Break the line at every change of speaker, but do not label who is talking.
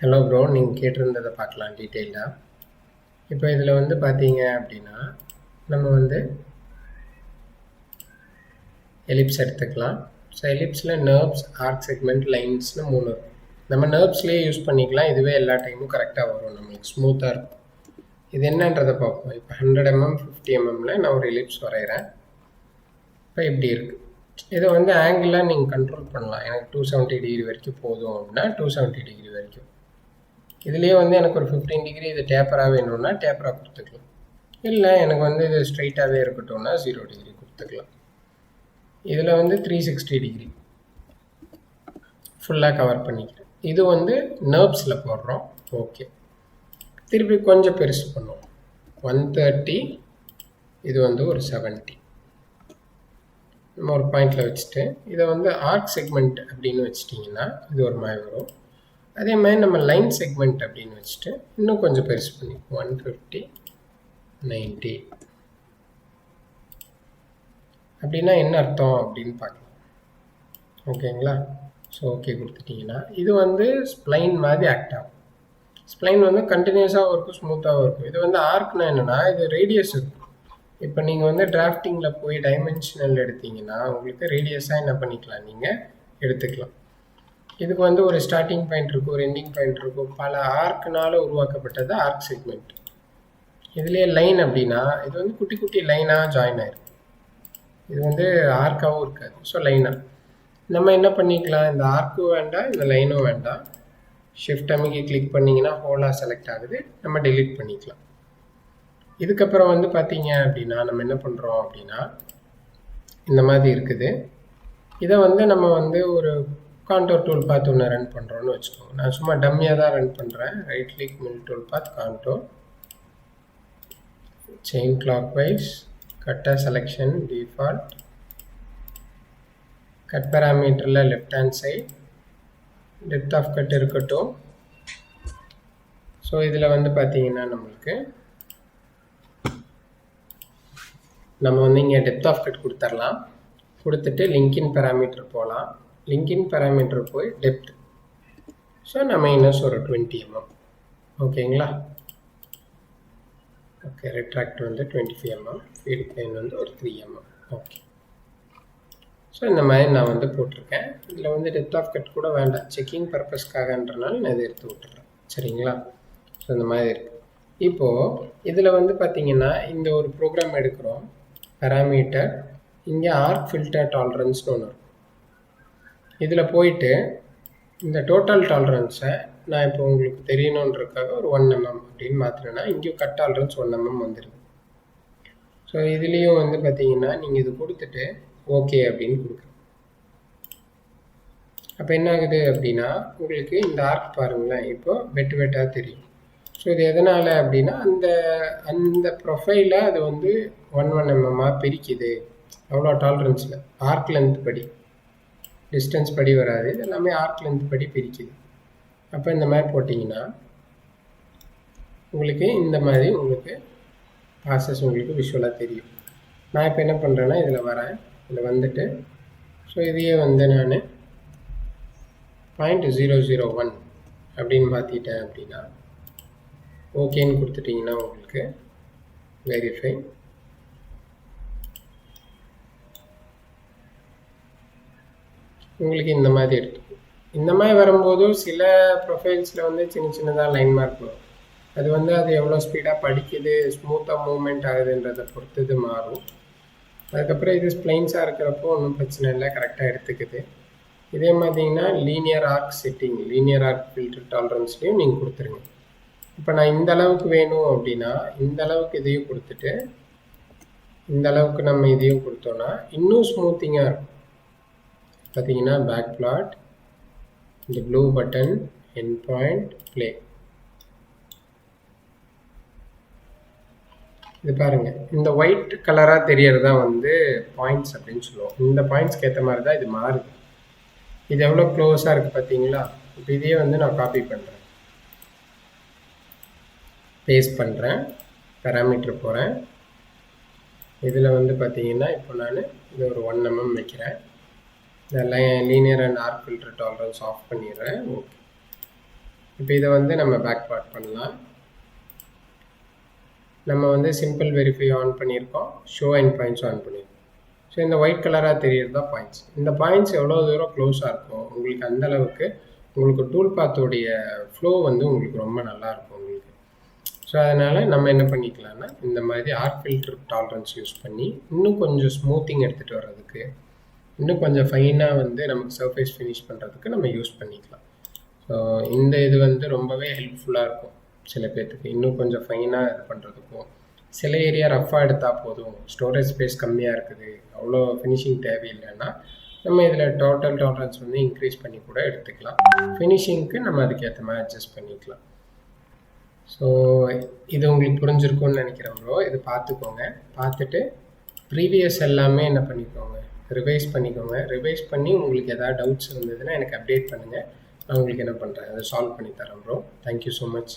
Hello bro, நீங்கள் கேட்டிருந்ததை பார்க்கலாம் டீட்டெயிலாக. இப்போ இதில் வந்து பார்த்தீங்க அப்படின்னா நம்ம வந்து எலிப்ஸ் எடுத்துக்கலாம். ஸோ எலிப்ஸில் நர்வ்ஸ், ஆர்க் செக்மெண்ட், லைன்ஸ்னு 3 இருக்கும். நம்ம நர்வ்ஸ்லேயே யூஸ் பண்ணிக்கலாம். இதுவே எல்லா டைமும் கரெக்டாக வரும், நம்மளுக்கு ஸ்மூத்தாக இருக்கும். இது என்னன்றதை பார்ப்போம். இப்போ 100 mm 50 mmல நான் ஒரு எலிப்ஸ் வரைகிறேன். இப்போ இப்படி இருக்குது. இதை வந்து ஆங்கிளாக நீங்கள் கண்ட்ரோல் பண்ணலாம். எனக்கு 270 டிகிரி வரைக்கும் போதும் அப்படின்னா 270 டிகிரி வரைக்கும். இதுலேயே வந்து எனக்கு ஒரு 15 டிகிரி இது டேப்பராக வேணும்னா டேப்பராக கொடுத்துக்கலாம். இல்லை எனக்கு வந்து இது ஸ்ட்ரைட்டாகவே இருக்கட்டும்னா 0 டிகிரி கொடுத்துக்கலாம். இதில் வந்து 360 டிகிரி ஃபுல்லாக கவர் பண்ணிக்கிறேன். இது வந்து நர்வ்ஸில் போடுறோம். ஓகே, திருப்பி கொஞ்சம் பெருசு பண்ணுவோம். 130, இது வந்து ஒரு 70. நம்ம ஒரு பாயிண்டில் வச்சுட்டு இதை வந்து ஆர்க் செக்மெண்ட் அப்படின்னு வச்சிட்டிங்கன்னா இது ஒரு மாதிரி வரும். அதே மாதிரி நம்ம லைன் செக்மெண்ட் அப்படின்னு வச்சுட்டு இன்னும் கொஞ்சம் பெருசு பண்ணி 150, 90 அப்படின்னா என்ன அர்த்தம் அப்படின்னு பார்க்கலாம். ஓகேங்களா? ஸோ ஓகே கொடுத்துட்டிங்கன்னா இது வந்து ஸ்ப்ளைன் மாதிரி ஆக்ட் ஆகும். ஸ்ப்ளைன் வந்து கண்டினியூஸாகவும் இருக்கும், ஸ்மூத்தாகவும் இருக்கும். இது வந்து ஆர்க்னா என்னென்னா இது ரேடியஸ் இருக்கும். இப்போ நீங்கள் வந்து டிராஃப்டிங்கில் போய் டைமென்ஷனல் எடுத்தீங்கன்னா உங்களுக்கு ரேடியஸாக என்ன பண்ணிக்கலாம், நீங்கள் எடுத்துக்கலாம். இதுக்கு வந்து ஒரு ஸ்டார்டிங் பாயிண்ட் இருக்கும், ஒரு எண்டிங் பாயிண்ட் இருக்கும். பல ஆர்க்குனால உருவாக்கப்பட்டது ஆர்க் செக்மெண்ட். இதுலேயே லைன் அப்படின்னா இது வந்து குட்டி குட்டி லைனாக ஜாயின் ஆகிருக்கும். இது வந்து ஆர்க்காகவும் இருக்காது. ஸோ லைனாக நம்ம என்ன பண்ணிக்கலாம், இந்த ஆர்க்கும் வேண்டாம், இந்த லைனும் வேண்டாம். ஷிஃப்ட் அமைக்கி கிளிக் பண்ணிங்கன்னா ஹோலாக செலக்ட் ஆகுது. நம்ம டெலீட் பண்ணிக்கலாம். இதுக்கப்புறம் வந்து பார்த்தீங்க அப்படின்னா நம்ம என்ன பண்ணுறோம் அப்படின்னா இந்த மாதிரி இருக்குது. இதை வந்து நம்ம வந்து ஒரு கான்டோர் டூல் பார்த்து ஒன்று ரன் பண்ணுறோன்னு வச்சுக்கோங்க. நான் சும்மா டம்மியாக தான் ரன் பண்ணுறேன். ரைட் கிளிக், மில் டூல் பார்த்து, contour, chain clockwise, cutter selection, default, cut பேராமீட்டரில் left hand side, depth of cut இருக்கட்டும். ஸோ இதில் வந்து பார்த்தீங்கன்னா நம்மளுக்கு நம்ம வந்து இங்கே டெப்த் ஆஃப் கட் கொடுத்துடலாம். கொடுத்துட்டு லிங்கின் பேராமீட்டர் போகலாம். லிங்கின் பேராமீட்டர் போய் டெப்த். ஸோ நான் மைனஸ் ஒரு 20 mm. ஓகேங்களா? ஓகே, ரிட்ராக்ட் வந்து 25 mm, ஃபீட் பிளேன் வந்து ஒரு 3 mm. ஓகே, ஸோ இந்த மாதிரி நான் வந்து போட்டிருக்கேன். இதில் வந்து டெப்த் ஆஃப் கட் கூட வேண்டாம், செக்கிங் பர்பஸ்க்காகன்றனால நான் இதை எடுத்து விட்டுறேன். சரிங்களா? ஸோ இந்த மாதிரி இருக்குது. இப்போது இதில் வந்து பார்த்திங்கன்னா இந்த ஒரு ப்ரோக்ராம் எடுக்கிறோம். பேராமீட்டர், இங்கே ஆர்க் ஃபில்டர் டாலரன்ஸ்னு ஒன்று இருக்கும். இதில் போயிட்டு இந்த டோட்டல் டாலரன்ஸை நான் இப்போ உங்களுக்கு தெரியணுன்றதுக்காக ஒரு 1 mm அப்படின்னு மாற்றினேன்னா இங்கேயும் கட் டாலரன்ஸ் 1 mm வந்துடுது. ஸோ இதுலேயும் வந்து பார்த்தீங்கன்னா நீங்கள் இது கொடுத்துட்டு ஓகே அப்படின்னு கொடுக்குறோம். அப்போ என்ன ஆகுது அப்படின்னா உங்களுக்கு இந்த ஆர்க் பாருங்களேன், இப்போ வெட்டு வெட்டாக தெரியும். ஸோ இது எதனால் அப்படின்னா அந்த ப்ரொஃபைலை அது வந்து 1 mm பிரிக்குது. அவ்வளோ டாலரன்ஸில் ஆர்க் லென்த் படி, டிஸ்டன்ஸ் படி வராது, இது எல்லாமே ஆர்க் லென்த் படி பிரிக்குது. அப்போ இந்த மாதிரி போட்டிங்கன்னா உங்களுக்கு இந்த மாதிரி உங்களுக்கு ப்ராசஸ் உங்களுக்கு விஷுவலாக தெரியும். நான் இப்போ என்ன பண்ணுறேன்னா இதில் வரேன், இதில் வந்துட்டு ஸோ இதையே வந்து நான் 0.001 அப்படின்னு மாற்றிட்டேன் அப்படின்னா ஓகேன்னு கொடுத்துட்டிங்கன்னா உங்களுக்கு வெரிஃபை. உங்களுக்கு இந்த மாதிரி இருக்குது. இந்த மாதிரி வரும்போது சில ப்ரொஃபைல்ஸில் வந்து சின்ன சின்னதாக லைன் மார்க் வரும். அது வந்து அது எவ்வளோ ஸ்பீடாக படிக்குது, ஸ்மூத்தாக மூவ்மெண்ட் ஆகுதுன்றதை பொறுத்து இது மாறும். அதுக்கப்புறம் இது ஸ்ப்ளைன்ஸாக இருக்கிறப்போ ஒன்றும் பிரச்சனை இல்லை, கரெக்டாக எடுத்துக்குது. இதே மாதிரிங்கன்னா linear arc setting, linear arc filter டாலரன்ஸ்லையும் நீங்கள் கொடுத்துருங்க. இப்போ நான் இந்த அளவுக்கு வேணும் அப்படின்னா இந்த அளவுக்கு இதையும் கொடுத்துட்டு இந்த அளவுக்கு நம்ம இதையும் கொடுத்தோன்னா இன்னும் ஸ்மூத்திங்காக இருக்கும். பார்த்தீங்கன்னா பேக் பிளாட், இந்த blue button, end point, play. இது பாருங்கள், இந்த ஒயிட் கலராக தெரியறதா வந்து பாயிண்ட்ஸ் அப்படின்னு சொல்லுவோம். இந்த பாயிண்ட்ஸ்க்கு ஏற்ற மாதிரி தான் இது மாறுது. இது எவ்வளோ க்ளோஸாக இருக்குது பார்த்தீங்களா? இப்போ இதையே வந்து நான் காப்பி பண்ணுறேன், பேஸ்ட் பண்ணுறேன், பேராமீட்டர் போகிறேன். இதில் வந்து பார்த்தீங்கன்னா இப்போ நான் இது ஒரு 1 mm வைக்கிறேன். இந்த linear and arc filter tolerance off பண்ணிடுறேன். ஓகே, இப்போ இதை வந்து நம்ம பேக் பார்ட் பண்ணலாம். நம்ம வந்து சிம்பிள் வெரிஃபை ஆன் பண்ணியிருக்கோம், ஷோ அண்ட் பாயிண்ட்ஸ் ஆன் பண்ணியிருக்கோம். ஸோ இந்த ஒயிட் கலராக தெரியுறது தான் பாயிண்ட்ஸ். இந்த பாயிண்ட்ஸ் எவ்வளோ தூரம் க்ளோஸாக இருக்கும் உங்களுக்கு அந்தளவுக்கு உங்களுக்கு டூல் பாத்தோடைய ஃப்ளோ வந்து உங்களுக்கு ரொம்ப நல்லாயிருக்கும் உங்களுக்கு. ஸோ அதனால் நம்ம என்ன பண்ணிக்கலாம்னா இந்த மாதிரி ஆர்க் ஃபில்டர் டாலரன்ஸ் யூஸ் பண்ணி இன்னும் கொஞ்சம் ஸ்மூத்திங் எடுத்துகிட்டு வர்றதுக்கு, இன்னும் கொஞ்சம் ஃபைனாக வந்து நமக்கு சர்ஃபேஸ் ஃபினிஷ் பண்ணுறதுக்கு நம்ம யூஸ் பண்ணிக்கலாம். ஸோ இந்த இது வந்து ரொம்பவே ஹெல்ப்ஃபுல்லாக இருக்கும் சில பேர்த்துக்கு, இன்னும் கொஞ்சம் ஃபைனாக இது பண்ணுறதுக்கும். சில ஏரியா ரஃப்பாக எடுத்தால் போதும், ஸ்டோரேஜ் ஸ்பேஸ் கம்மியாக இருக்குது, அவ்வளோ ஃபினிஷிங் தேவையில்லைன்னா நம்ம இதில் டோட்டல் டாலரன்ஸ் வந்து இன்க்ரீஸ் பண்ணி கூட எடுத்துக்கலாம். ஃபினிஷிங்க்கு நம்ம அதுக்கேற்ற மாதிரி அட்ஜஸ்ட் பண்ணிக்கலாம். ஸோ இது உங்களுக்கு புரிஞ்சிருக்கும்னு நினைக்கிறேன் ப்ரோ. இது பார்த்துக்கோங்க, பார்த்துட்டு ப்ரீவியஸ் எல்லாமே என்ன பண்ணிக்கோங்க, ரிவைஸ் பண்ணிக்கோங்க. ரிவைஸ் பண்ணி உங்களுக்கு எதாவது டவுட்ஸ் இருந்ததுன்னா எனக்கு அப்டேட் பண்ணுங்கள். நான் உங்களுக்கு என்ன பண்ணுறேன் அதை சால்வ் பண்ணி தரேன் ப்ரோ. Thank you so much.